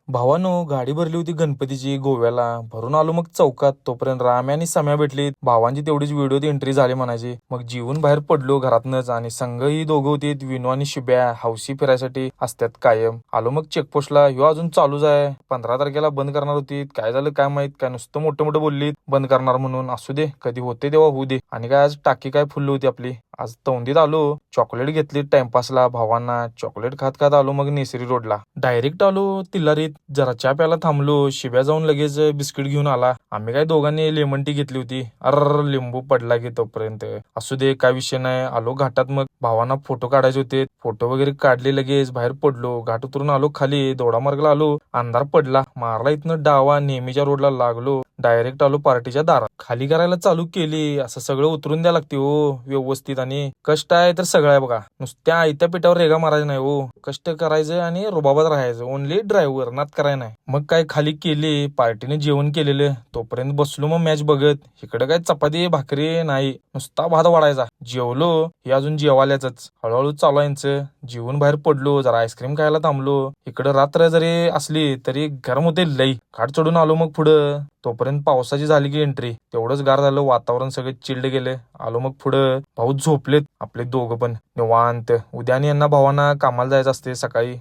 भावानो, गाडी भरली होती गणपतीची गोव्याला. भरून आलो मग चौकात. तोपर्यंत राम्या आणि सम्या भेटलीत. भावांची तेवढीच व्हिडिओत एंट्री झाली म्हणायची. मग जीवन बाहेर पडलो घरातनच आणि संघ ही दोघं होती, विनू आणि शुभ्या. हौशी फिरायसाठी असतात कायम. आलो मग चेकपोस्टला. ह्यो अजून चालूच आहे. 15 तारखेला बंद करणार होती. काय झालं काय माहित. काय नुसतं मोठं मोठं बोललीत बंद करणार म्हणून. असू दे, कधी होते तेव्हा होऊ दे. आणि काय आज टाकी काय फुलली होती आपली. आज तौंदीत आलो. चॉकलेट घेतली टाइमपासला भावांना. चॉकलेट खात खात आलो मग नेसरी रोडला. डायरेक्ट आलो तिल्लारीत. जरा चहा प्यायला थांबलो. शिव्या जाऊन लगेच बिस्किट घेऊन आला. आम्ही काय दोघांनी लेमन टी घेतली होती. लिंबू पडला की तोपर्यंत. असू दे, काय विषय नाही. आलो घाटात. मग भावांना फोटो काढायचे होते. फोटो वगैरे काढले. लगेच बाहेर पडलो. घाट उतरून आलो खाली. दोडामार्गला आलो. अंधार पडला. मारला इथनं डावा. नेहमीच्या रोडला लागलो. डायरेक्ट आलो पार्टीच्या दारात. खाली करायला चालू केली. असं सगळं उतरून द्या लागते हो व्यवस्थित. आणि कष्ट आहे तर सगळं आहे बघा. नुसत्या आयत्या पिठावर रेगा मारायचं नाही हो. कष्ट करायचं आणि रुबाबात राहायचं. ओनली ड्रायव्हर नात कराय नाही. मग काय खाली केली. पार्टीने जेवण केलेलं. तोपर्यंत बसलो मग मॅच बघत. इकडे काय चपाती भाकरी नाही, नुसता भात वाढायचा. जेवलो. हे अजून जेवाल्याच. हळूहळू चालू यांचं. जेवून बाहेर पडलो. जरा आईस्क्रीम खायला थांबलो. इकडं रात्र जरी असली तरी गरम होते लई. घाट चढून आलो मग पुढं. तोपर्यंत पावसाची झाली की एंट्री. तेवढंच गार झालं. वातावरण सगळे चिल्ड गेले. आलो मग पुढं. भाऊ झोपलेत आपले दोघं पण निवांत. उद्या आणि यांना भावांना कामाला जायचं असते सकाळी.